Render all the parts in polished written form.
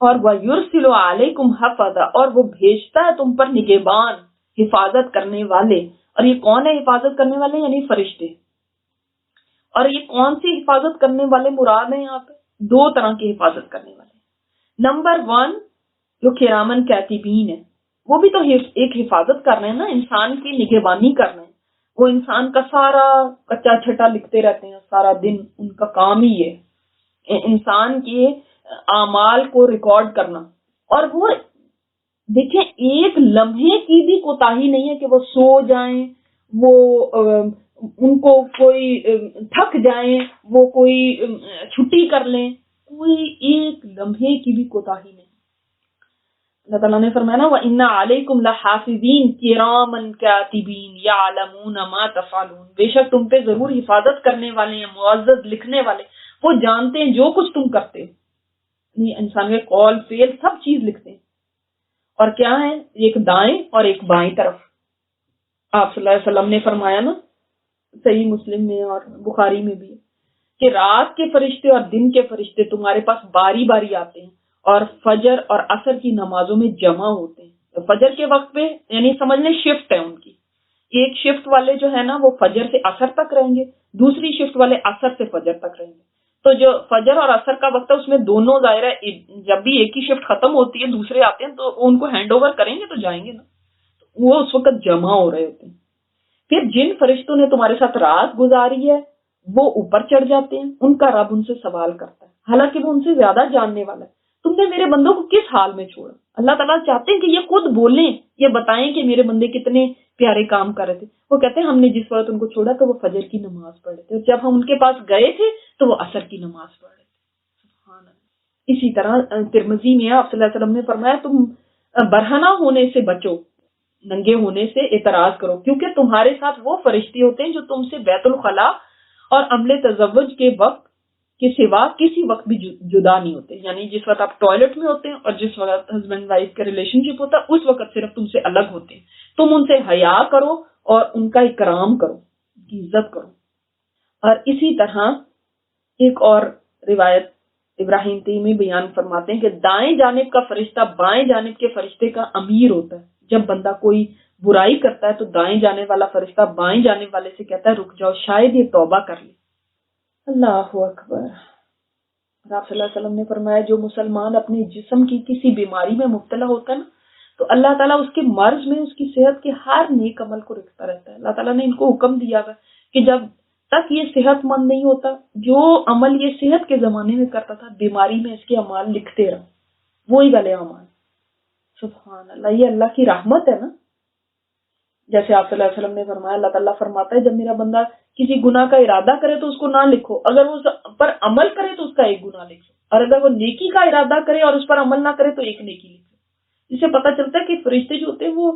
اور وَيُرْسِلُ عَلَيْكُمْ حَفَظًا، اور وہ بھیجتا ہے تم پر نگہبان، حفاظت کرنے والے. اور یہ کون ہے حفاظت کرنے والے؟ یعنی فرشتے. اور یہ کون سی حفاظت کرنے والے مراد ہیں یہاں پہ؟ دو طرح کی حفاظت کرنے والے. نمبر 1 جو کرامن کاتبین ہے، وہ بھی تو ایک حفاظت کر رہے ہیں نا، انسان کی نگہبانی کر رہے ہیں. وہ انسان کا سارا کچا چھٹا لکھتے رہتے ہیں سارا دن، ان کا کام ہی ہے انسان کے اعمال کو ریکارڈ کرنا. اور وہ دیکھیں ایک لمحے کی بھی کوتاہی نہیں ہے کہ وہ سو جائیں، وہ ان کو کوئی تھک جائیں، وہ کوئی چھٹی کر لیں، کوئی ایک لمحے کی بھی کوتاہی نہیں. اللہ تعالیٰ نے فرمایا نا وَإِنَّ عَلَيْكُمْ لَحَافِظِينَ كِرَامًا كَاتِبِينَ يَعْلَمُونَ مَا تَفْعَلُونَ، بے شک تم پہ ضرور حفاظت کرنے والے ہیں، معزز لکھنے والے، وہ جانتے ہیں جو کچھ تم کرتے ہو. انسان کے قول فعل سب چیز لکھتے ہیں. اور کیا ہے؟ ایک دائیں اور ایک بائیں طرف. آپ صلی اللہ علیہ وسلم نے فرمایا نا صحیح مسلم میں اور بخاری میں بھی کہ رات کے فرشتے اور دن کے فرشتے تمہارے پاس باری باری آتے ہیں اور فجر اور عصر کی نمازوں میں جمع ہوتے ہیں. تو فجر کے وقت پہ یعنی سمجھ لیں شفٹ ہے ان کی، ایک شفٹ والے جو ہے نا وہ فجر سے عصر تک رہیں گے، دوسری شفٹ والے عصر سے فجر تک رہیں گے. تو جو فجر اور عصر کا وقت ہے اس میں دونوں ظاہر ہے جب بھی ایک ہی شفٹ ختم ہوتی ہے دوسرے آتے ہیں تو ان کو ہینڈ اوور کریں گے تو جائیں گے نا، وہ اس وقت جمع ہو رہے ہوتے ہیں. پھر جن فرشتوں نے تمہارے ساتھ رات گزاری ہے وہ اوپر چڑھ جاتے ہیں، ان کا رب ان سے سوال کرتا ہے، حالانکہ وہ ان سے زیادہ جاننے والا ہے. تم نے میرے بندوں کو کس حال میں چھوڑا؟ اللہ تعالیٰ چاہتے ہیں کہ یہ خود بولیں، یہ بتائیں کہ میرے بندے کتنے پیارے کام کر رہے تھے. وہ کہتے ہیں ہم نے جس وقت ان کو چھوڑا تو وہ فجر کی نماز پڑھ رہے تھے، اور جب ہم ان کے پاس گئے تھے تو وہ عصر کی نماز پڑھ رہے تھے. سبحان اللہ. اسی طرح ترمذی میں آپ صلی اللہ علیہ وسلم نے فرمایا تم برہنہ ہونے سے بچو، ننگے ہونے سے اعتراض کرو، کیونکہ تمہارے ساتھ وہ فرشتے ہوتے ہیں جو تم سے بیت الخلاء اور عمل تزوج کے وقت کے سوا کسی وقت بھی جدا نہیں ہوتے. یعنی جس وقت آپ ٹوائلٹ میں ہوتے ہیں اور جس وقت ہسبینڈ وائف کا ریلیشن شپ ہوتا ہے اس وقت صرف تم سے الگ ہوتے ہیں. تم ان سے حیا کرو اور ان کا اکرام کرو، ان کی عزت کرو. اور اسی طرح ایک اور روایت ابراہیم تیمی بیان فرماتے ہیں کہ دائیں جانب کا فرشتہ بائیں جانب کے فرشتے کا امیر ہوتا ہے. جب بندہ کوئی برائی کرتا ہے تو دائیں جانے والا فرشتہ بائیں جانب والے سے کہتا ہے رک جاؤ شاید یہ توبہ کر لے. اللہ اکبر. آپ صلی اللہ علیہ وسلم نے فرمایا جو مسلمان اپنے جسم کی کسی بیماری میں مبتلا ہوتا ہے نا تو اللہ تعالیٰ اس کے مرض میں اس کی صحت کے ہر نیک عمل کو رکھتا رہتا ہے. اللہ تعالیٰ نے ان کو حکم دیا ہے کہ جب تک یہ صحت مند نہیں ہوتا جو عمل یہ صحت کے زمانے میں کرتا تھا بیماری میں اس کے اعمال لکھتے رہو، وہی والے اعمال. سبحان اللہ. یہ اللہ کی رحمت ہے نا. جیسے آپ صلی اللہ علیہ وسلم نے فرمایا اللہ تعالیٰ فرماتا ہے جب میرا بندہ کسی گناہ کا ارادہ کرے تو اس کو نہ لکھو، اگر وہ اس پر عمل کرے تو اس کا ایک گناہ لکھو، اور اگر وہ نیکی کا ارادہ کرے اور اس پر عمل نہ کرے تو ایک نیکی لکھو. اس سے پتہ چلتا ہے کہ فرشتے جو ہوتے ہیں وہ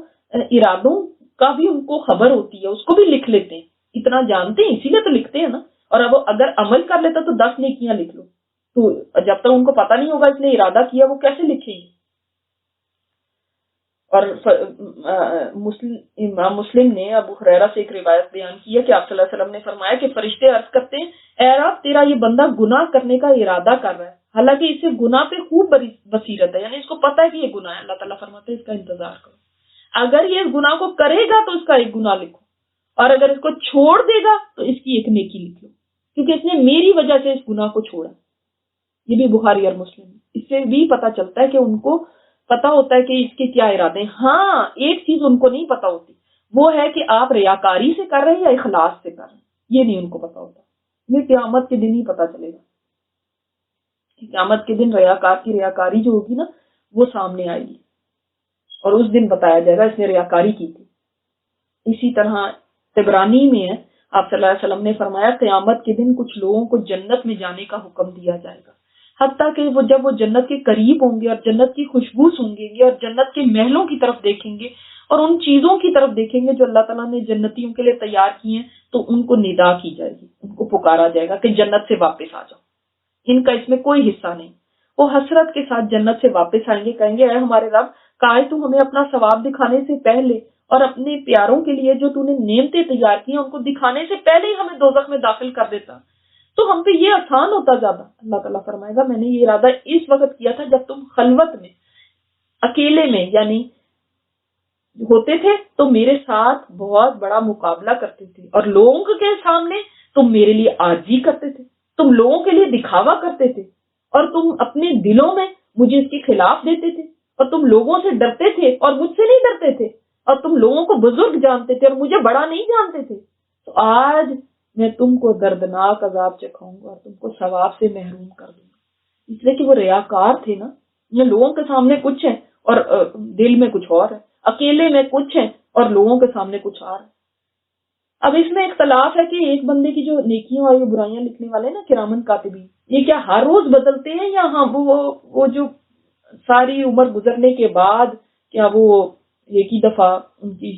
ارادوں کا بھی ان کو خبر ہوتی ہے، اس کو بھی لکھ لیتے ہیں، اتنا جانتے ہیں اسی لیے تو لکھتے ہیں نا. اور اب اگر عمل کر لیتا تو 10 نیکیاں لکھ لو، تو جب تک ان کو پتہ نہیں ہوگا اس نے ارادہ کیا وہ کیسے لکھیں گے. اور مسلم نے ابو ہریرہ سے ایک روایت بیان کی ہے کہ آپ صلی اللہ علیہ وسلم نے فرمایا کہ فرشتے عرض کرتے ہیں اے رب تیرا یہ بندہ گناہ کرنے کا ارادہ کر رہا ہے، حالانکہ اسے گناہ پہ خوب بصیرت ہے، یعنی اس کو پتہ ہے کہ یہ گناہ ہے. اللہ تعالیٰ فرماتے ہیں اس کا انتظار کرو، اگر یہ اس گناہ کو کرے گا تو اس کا ایک گناہ لکھو، اور اگر اس کو چھوڑ دے گا تو اس کی ایک نیکی لکھ لو، کیونکہ اس نے میری وجہ سے اس گناہ کو چھوڑا. یہ بھی بخاری اور مسلم. اس سے بھی پتہ چلتا ہے کہ ان کو پتا ہوتا ہے کہ اس کے کیا ارادے ہیں. ہاں ایک چیز ان کو نہیں پتا ہوتی، وہ ہے کہ آپ ریاکاری سے کر رہے ہیں یا اخلاص سے کر رہے ہیں، یہ نہیں ان کو پتا ہوتا. یہ قیامت کے دن ہی پتا چلے گا. قیامت کے دن ریاکار کی ریاکاری جو ہوگی نا وہ سامنے آئے گی اور اس دن بتایا جائے گا اس نے ریاکاری کی تھی. اسی طرح طبرانی میں ہے آپ صلی اللہ علیہ وسلم نے فرمایا قیامت کے دن کچھ لوگوں کو جنت میں جانے کا حکم دیا جائے گا، حتیٰ کہ وہ جب وہ جنت کے قریب ہوں گے اور جنت کی خوشبو سونگیں گے اور جنت کے محلوں کی طرف دیکھیں گے اور ان چیزوں کی طرف دیکھیں گے جو اللہ تعالیٰ نے جنتیوں کے لیے تیار کی ہیں تو ان کو ندا کی جائے گی، ان کو پکارا جائے گا کہ جنت سے واپس آ جاؤ، ان کا اس میں کوئی حصہ نہیں. وہ حسرت کے ساتھ جنت سے واپس آئیں گے، کہیں گے اے ہمارے رب کاش تو ہمیں اپنا ثواب دکھانے سے پہلے اور اپنے پیاروں کے لیے جو تو نے نعمتیں تیار کی ہیں ان کو دکھانے سے پہلے ہی ہمیں دوزخ میں داخل کر دیتا تو ہم پہ یہ آسان ہوتا زیادہ. اللہ تعالیٰ فرمائے گا میں نے یہ ارادہ اس وقت کیا تھا جب تم خلوت میں اکیلے میں یعنی ہوتے تھے تو میرے ساتھ بہت بڑا مقابلہ کرتے تھے اور لوگوں کے سامنے تم میرے لیے عاجزی کرتے تھے, تم لوگوں کے لیے دکھاوا کرتے تھے اور تم اپنے دلوں میں مجھے اس کے خلاف دیتے تھے اور تم لوگوں سے ڈرتے تھے اور مجھ سے نہیں ڈرتے تھے اور تم لوگوں کو بزرگ جانتے تھے اور مجھے بڑا نہیں جانتے تھے. تو آج میں تم کو دردناک عذاب چکھاؤں گا اور تم کو ثواب سے محروم کر دوں گا, اس لیے کہ وہ ریاکار تھے نا. یہ لوگوں کے سامنے کچھ ہے اور دل میں کچھ اور ہے, اکیلے میں کچھ ہے اور لوگوں کے سامنے کچھ اور ہے. اب اس میں اختلاف ہے کہ ایک بندے کی جو نیکیاں اور برائیاں لکھنے والے نا کرامن کاتبین, یہ کیا ہر روز بدلتے ہیں یا ہاں وہ جو ساری عمر گزرنے کے بعد کیا وہ ایک ہی دفعہ ان کی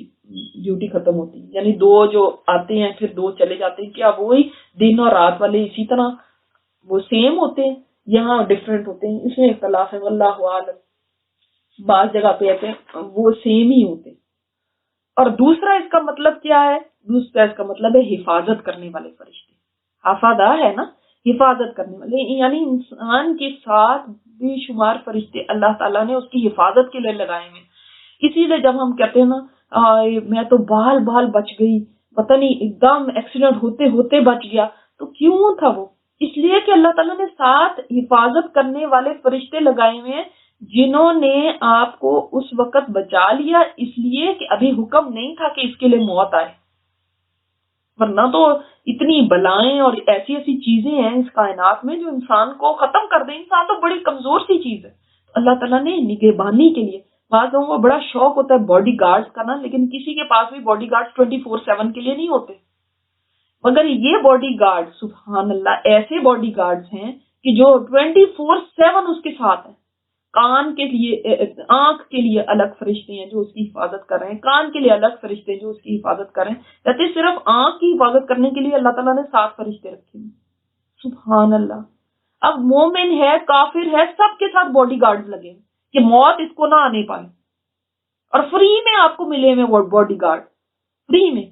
ڈیوٹی ختم ہوتی ہے, یعنی 2 جو آتے ہیں پھر 2 چلے جاتے ہیں, کیا وہی دن اور رات والے اسی طرح وہ سیم ہوتے ہیں یہاں ڈفرینٹ ہوتے ہیں؟ اس میں اختلاف ہے, واللہ عالم. بعض جگہ پہ آتے ہیں وہ سیم ہی ہوتے ہیں. اور دوسرا اس کا مطلب کیا ہے؟ دوسرا اس کا مطلب ہے حفاظت کرنے والے فرشتے. حفاظہ ہے نا, حفاظت کرنے والے, یعنی انسان کے ساتھ بے شمار فرشتے اللہ تعالیٰ نے اس کی حفاظت کے لیے لگائے ہیں. اسی لیے جب ہم کہتے ہیں نا میں تو بال بچ گئی, پتہ نہیں ایک دم ایکسیڈنٹ ہوتے ہوتے بچ گیا, تو کیوں تھا وہ؟ اس لیے کہ اللہ تعالیٰ نے ساتھ حفاظت کرنے والے فرشتے لگائے ہوئے ہیں جنہوں نے آپ کو اس وقت بچا لیا, اس لیے کہ ابھی حکم نہیں تھا کہ اس کے لیے موت آئے, ورنہ تو اتنی بلائیں اور ایسی ایسی چیزیں ہیں اس کائنات میں جو انسان کو ختم کر دیں. انسان تو بڑی کمزور سی چیز ہے. اللہ تعالیٰ نے نگہبانی کے لیے, بعض لوگوں کو بڑا شوق ہوتا ہے باڈی گارڈز کا نا, لیکن کسی کے پاس بھی باڈی گارڈز 24/7 کے لیے نہیں ہوتے, مگر یہ باڈی گارڈ سبحان اللہ ایسے باڈی گارڈز ہیں کہ جو 24/7 اس کے ساتھ ہیں. کان کے لیے, آنکھ کے لیے الگ فرشتے ہیں جو اس کی حفاظت کر رہے ہیں, کان کے لیے الگ فرشتے ہیں جو اس کی حفاظت کر رہے ہیں. کہتے صرف آنکھ کی حفاظت کرنے کے لیے اللہ تعالیٰ نے 7 فرشتے رکھے ہیں. سبحان اللہ. اب مومن ہے, کافر ہے, سب کے ساتھ باڈی گارڈز لگے ہیں کہ موت اس کو نہ آنے پائے, اور فری میں آپ کو ملے ہوئے باڈی گارڈ, فری میں.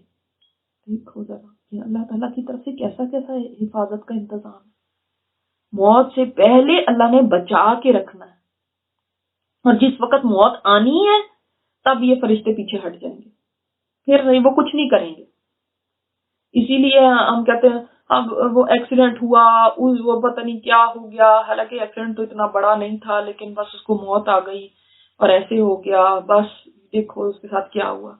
دیکھو ذرا کہ اللہ تعالیٰ کی طرف سے کیسا کیسا حفاظت کا انتظام ہے. موت سے پہلے اللہ نے بچا کے رکھنا ہے, اور جس وقت موت آنی ہے تب یہ فرشتے پیچھے ہٹ جائیں گے, پھر نہیں وہ کچھ نہیں کریں گے. اسی لیے ہم کہتے ہیں اب وہ ایکسیڈنٹ ہوا, وہ پتہ نہیں کیا ہو گیا, حالانکہ ایکسیڈنٹ تو اتنا بڑا نہیں تھا لیکن بس اس کو موت آ گئی اور ایسے ہو گیا, بس دیکھو اس کے ساتھ کیا ہوا.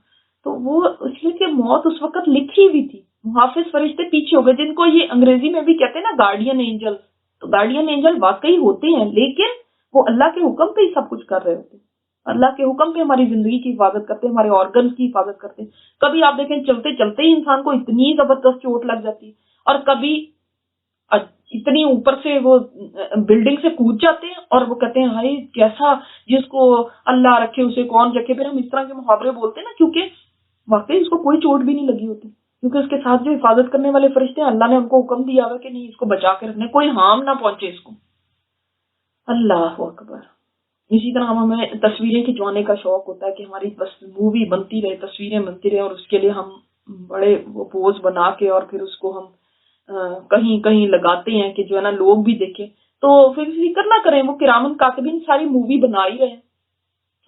تو وہ اس لیے کہ موت اس وقت لکھی ہوئی تھی. محافظ فرشتے پیچھے ہو گئے, جن کو یہ انگریزی میں بھی کہتے ہیں نا گارڈین اینجل. تو گارڈین اینجل واقعی ہوتے ہیں, لیکن وہ اللہ کے حکم پہ ہی سب کچھ کر رہے ہوتے ہیں. اللہ کے حکم پہ ہماری زندگی کی حفاظت کرتے ہیں, ہمارے آرگنز کی حفاظت کرتے ہیں. کبھی آپ دیکھیں چلتے چلتے ہی انسان کو اتنی زبردست چوٹ لگ جاتی ہے, اور کبھی اتنی اوپر سے وہ بلڈنگ سے کود جاتے ہیں اور وہ کہتے ہیں ہائی کیسا, جس کو اللہ رکھے اسے کون رکھے. پھر ہم اس طرح کے محاورے بولتے ہیں نا, کیونکہ واقعی اس کو کوئی چوٹ بھی نہیں لگی ہوتی, کیونکہ اس کے ساتھ جو حفاظت کرنے والے فرشتے ہیں اللہ نے ان کو حکم دیا ہوا کہ نہیں اس کو بچا کے رکھنے, کوئی ہارم نہ پہنچے اس کو. اللہ اکبر. اسی طرح ہمیں تصویریں کھنچوانے کا شوق ہوتا ہے کہ ہماری بس مووی بنتی رہے, تصویریں بنتی رہے, اور اس کے لیے ہم بڑے وہ پوز بنا کے اور پھر اس کو ہم کہیں کہیں لگاتے ہیں کہ جو ہے نا لوگ بھی دیکھیں. تو پھر فکر نہ کریں, وہ کرامن کاتبین ساری مووی بنا ہی رہے ہیں,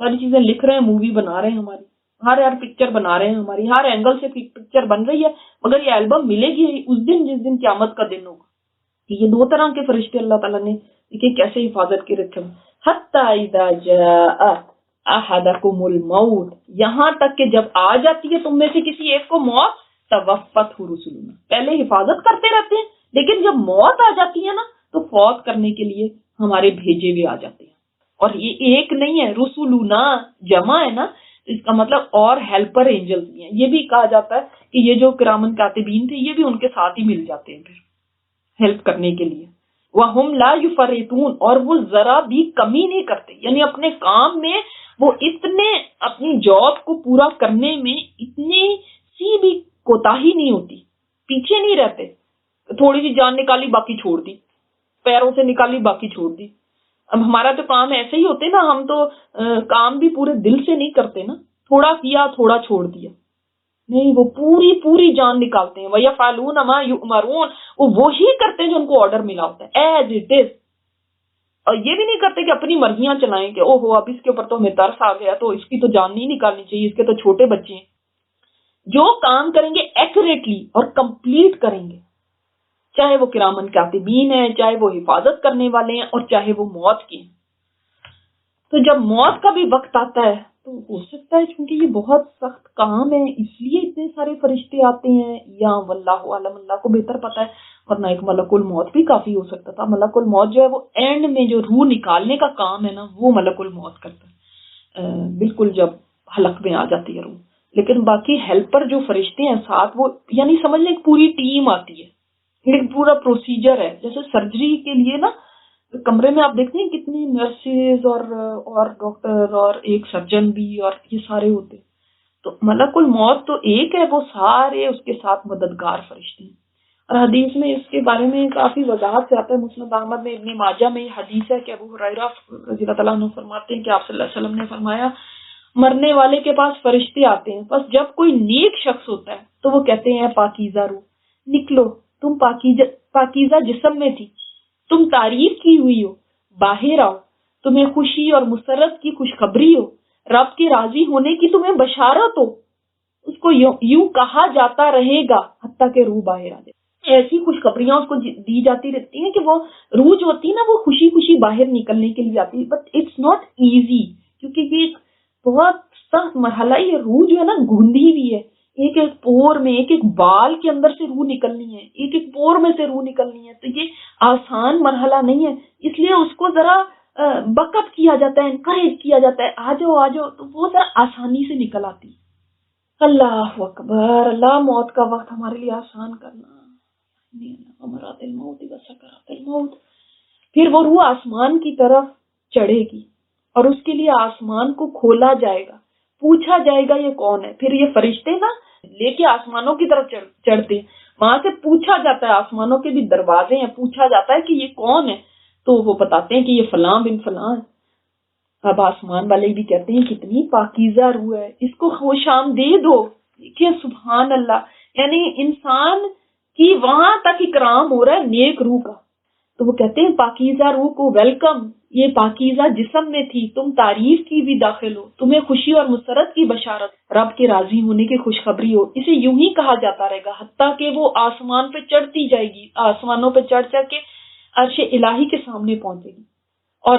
ساری چیزیں لکھ رہے ہیں, مووی بنا رہے ہیں, ہماری ہر پکچر بنا رہے ہیں, ہماری ہر اینگل سے پکچر بن رہی ہے. مگر یہ البم ملے گی اس دن جس دن قیامت کا دن ہوگا. یہ 2 طرح کے فرشتے اللہ تعالیٰ نے دیکھیں کیسے حفاظت کے رکھے ہیں. حتی اذا جاء احدکم الموت, یہاں تک کہ جب آ جاتی ہے تم میں سے کسی ایک کو موت, توفته رسلنا, پہلے حفاظت کرتے رہتے ہیں لیکن جب موت آ جاتی ہے نا تو فوت کرنے کے لیے ہمارے بھیجے ہوئے آ جاتے ہیں. اور یہ ایک نہیں ہے, رسولنا جمع ہے نا, اس کا مطلب اور ہیلپر اینجلز بھی ہیں. یہ بھی کہا جاتا ہے کہ یہ جو کرامن کاتبین تھے یہ بھی ان کے ساتھ ہی مل جاتے ہیں پھر ہیلپ کرنے کے لیے. وَهُمْ لَا يُفَرِّطُونَ, اور وہ ذرا بھی کمی نہیں کرتے, یعنی اپنے کام میں وہ اتنے اپنی جاب کو پورا کرنے میں اتنی سی بھی کوتاہی نہیں ہوتی, پیچھے نہیں رہتے. تھوڑی سی جان نکالی باقی چھوڑ دی, پیروں سے نکالی باقی چھوڑ دی. اب ہمارا تو کام ایسے ہی ہوتے نا, ہم تو کام بھی پورے دل سے نہیں کرتے نا, تھوڑا کیا تھوڑا چھوڑ دیا. نہیں، وہ پوری پوری جان نکالتے ہیں. وَيَفْعَلُونَ مَا يُؤْمَرُونَ، وہ وہی کرتے ہیں جو ان کو آرڈر ملا ہوتا ہے ایز اٹ از. اور یہ بھی نہیں کرتے کہ اپنی مرضیاں چلائیں کہ اوہو اب اس کے اوپر تو ہمیں ترس آ گیا تو اس کی تو جان نہیں نکالنی چاہیے، اس کے تو چھوٹے بچے ہیں. جو کام کریں گے ایکوریٹلی اور کمپلیٹ کریں گے، چاہے وہ کرامن کاتبین ہیں، چاہے وہ حفاظت کرنے والے ہیں، اور چاہے وہ موت کی ہیں. تو جب موت کا بھی وقت آتا ہے تو ہو سکتا ہے چونکہ یہ بہت سخت کام ہے اس لیے اتنے سارے فرشتے آتے ہیں، یا واللہ عالم، اللہ کو بہتر پتا ہے. ورنہ ایک ملک الموت بھی کافی ہو سکتا تھا. ملک الموت جو ہے وہ اینڈ میں جو روح نکالنے کا کام ہے نا، وہ ملک الموت کرتا ہے بالکل جب حلق میں آ جاتی ہے روح. لیکن باقی ہیلپر جو فرشتے ہیں ساتھ، وہ یعنی سمجھ لیں ایک پوری ٹیم آتی ہے، ایک پورا پروسیجر ہے. جیسے سرجری کے لیے نا کمرے میں آپ دیکھتے ہیں کتنی نرسز اور ڈاکٹر اور ایک سرجن بھی، اور یہ سارے ہوتے. تو ملک الموت تو ایک ہے، وہ سارے اس کے ساتھ مددگار فرشتے ہیں. اور حدیث میں اس کے بارے میں کافی وضاحت سے آتا ہے. مسند احمد میں، ابن ماجہ میں یہ حدیث ہے کہ ابو ہریرہ رضی اللہ تعالیٰ عنہ فرماتے ہیں کہ آپ صلی اللہ علیہ وسلم نے فرمایا مرنے والے کے پاس فرشتے آتے ہیں، بس جب کوئی نیک شخص ہوتا ہے تو وہ کہتے ہیں پاکیزہ روح نکلو، تم پاکیزہ جسم میں تھی، تم تعریف کی ہوئی ہو، باہر آؤ، تمہیں خوشی اور مسرت کی خوشخبری ہو، رب کے راضی ہونے کی تمہیں بشارت ہو. اس کو یوں کہا جاتا رہے گا حتیٰ کہ روح باہر آ جائے. ایسی خوشخبریاں اس کو دی جاتی رہتی ہیں کہ وہ روح جو ہوتی ہے نا، وہ خوشی خوشی باہر نکلنے کے لیے آتی ہے. بٹ اٹس ناٹ ایزی، کیونکہ یہ ایک بہت سخت مرحلہ ہے. یہ روح جو ہے نا گھندی ہوئی ہے، ایک ایک پور میں، ایک ایک بال کے اندر سے روح نکلنی ہے، ایک ایک پور میں سے روح نکلنی ہے. تو یہ آسان مرحلہ نہیں ہے، اس لیے اس کو ذرا بک اپ کیا جاتا ہے، انکریج کیا جاتا ہے، آ جاؤ آ جاؤ، تو وہ ذرا آسانی سے نکل آتی ہے. اللہ اکبر، اللہ موت کا وقت ہمارے لیے آسان کرنا. امرات الموت و سکرات الموت. پھر وہ روح آسمان کی طرف چڑھے گی اور اس کے لیے آسمان کو کھولا جائے گا، پوچھا جائے گا یہ کون ہے. پھر یہ فرشتے نا لے کے آسمانوں کی طرف چڑھتے ہیں، وہاں سے پوچھا جاتا ہے، آسمانوں کے بھی دروازے ہیں، پوچھا جاتا ہے کہ یہ کون ہے، تو وہ بتاتے ہیں کہ یہ فلاں بن فلاں ہے. اب آسمان والے بھی کہتے ہیں کتنی پاکیزہ روح ہے، اس کو خوش آمدید ہو. دیکھیں سبحان اللہ، یعنی انسان کی وہاں تک اکرام ہو رہا ہے نیک روح کا. تو وہ کہتے ہیں پاکیزہ روح کو ویلکم، یہ پاکیزہ جسم میں تھی، تم تعریف کی بھی داخل ہو، تمہیں خوشی اور مسرت کی بشارت، رب کے راضی ہونے کی خوشخبری ہو. اسے یوں ہی کہا جاتا رہے گا حتیٰ کہ وہ آسمان پہ چڑھتی جائے گی، آسمانوں پہ چڑھ چڑھ کے عرش الہی کے سامنے پہنچے گی، اور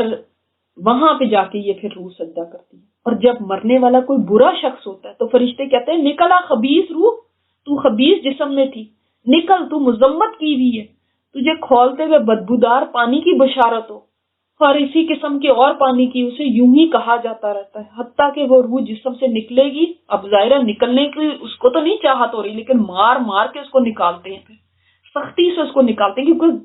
وہاں پہ جا کے یہ پھر روح سجدہ کرتی ہے. اور جب مرنے والا کوئی برا شخص ہوتا ہے تو فرشتے کہتے ہیں نکلا خبیث روح، تو خبیث جسم میں تھی، نکل، تو مذمت کی ہوئی ہے، تجھے کھولتے ہوئے بدبودار پانی کی بشارت ہو. اور اسی قسم کے اور پانی کی اسے یوں ہی کہا جاتا رہتا ہے حتیٰ کہ وہ روح جسم سے نکلے گی. اب ظاہر نکلنے کی اس کو تو نہیں چاہت ہو رہی، لیکن مار مار کے اس کو نکالتے ہیں، پھر سختی سے اس کو نکالتے ہیں. کیونکہ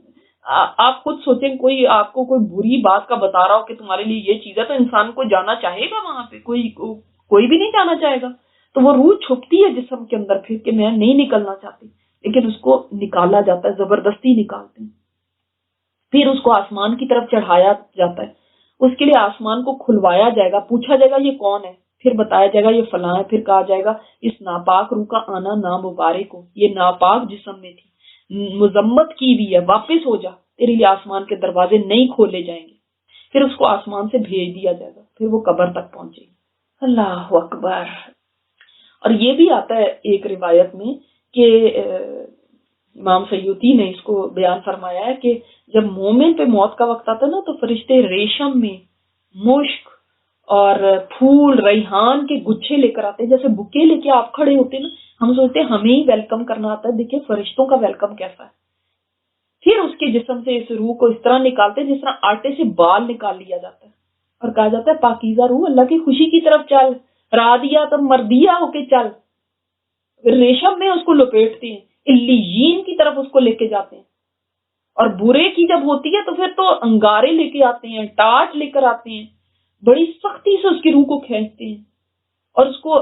آپ خود سوچیں، کوئی آپ کو کوئی بری بات کا بتا رہا ہو کہ تمہارے لیے یہ چیز ہے، تو انسان کو جانا چاہے گا وہاں پہ؟ کوئی بھی نہیں جانا چاہے گا. تو وہ روح چھپتی ہے جسم کے اندر پھر کہ میں نہیں نکلنا چاہتی، لیکن اس کو نکالا جاتا ہے، زبردستی نکالتے ہیں. پھر اس کو آسمان کی طرف چڑھایا جاتا ہے، اس کے لیے آسمان کو کھلوایا جائے گا، پوچھا جائے گا یہ کون ہے، پھر بتایا جائے گا یہ فلاں ہے. پھر کہا جائے گا اس ناپاک روح کا آنا نامبارک ہو، یہ ناپاک جسم میں تھی، مذمت کی بھی ہے، واپس ہو جا، تیرے لیے آسمان کے دروازے نہیں کھولے جائیں گے. پھر اس کو آسمان سے بھیج دیا جائے گا، پھر وہ قبر تک پہنچے گی. اللہ اکبر. اور یہ بھی آتا ہے ایک روایت میں کہ امام سیوطی نے اس کو بیان فرمایا ہے کہ جب مومن پہ موت کا وقت آتا ہے نا، تو فرشتے ریشم میں مشک اور پھول ریحان کے گچھے لے کر آتے ہیں، جیسے بکے لے کے آپ کھڑے ہوتے ہیں نا، ہم سوچتے ہیں ہمیں ہی ویلکم کرنا آتا ہے، دیکھیں فرشتوں کا ویلکم کیسا ہے. پھر اس کے جسم سے اس روح کو اس طرح نکالتے ہیں جس طرح آٹے سے بال نکال لیا جاتا ہے، اور کہا جاتا ہے پاکیزہ روح اللہ کی خوشی کی طرف چل، رادیا تب مردیا ہو کے چل. ریشم میں اس کو لپیٹتے ہیں، علیین کی طرف اس کو لے کے جاتے ہیں. اور برے کی جب ہوتی ہے تو پھر تو انگارے لے کے آتے ہیں، ٹاٹ لے کر آتے ہیں، بڑی سختی سے اس کی روح کو کھینچتے ہیں، اور اس کو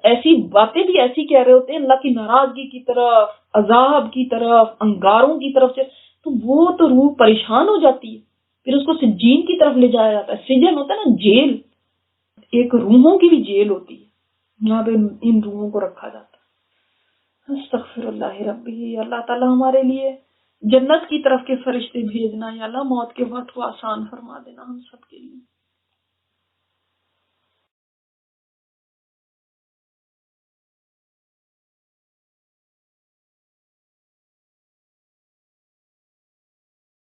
ایسی باتیں بھی ایسی کہہ رہے ہوتے ہیں اللہ کی ناراضگی کی طرف، عذاب کی طرف، انگاروں کی طرف سے. تو وہ تو روح پریشان ہو جاتی ہے. پھر اس کو سجین کی طرف لے جایا جاتا ہے. سجن ہوتا ہے نا جیل، ایک روحوں کی بھی جیل ہوتی ہے، یہاں پہ ان روحوں کو رکھا جاتا ہے. استغفر اللہ ربی. اللہ تعالیٰ ہمارے لیے جنت کی طرف کے فرشتے بھیجنا یا اللہ، موت کے وقت کو آسان فرما دینا ہم سب کے لیے.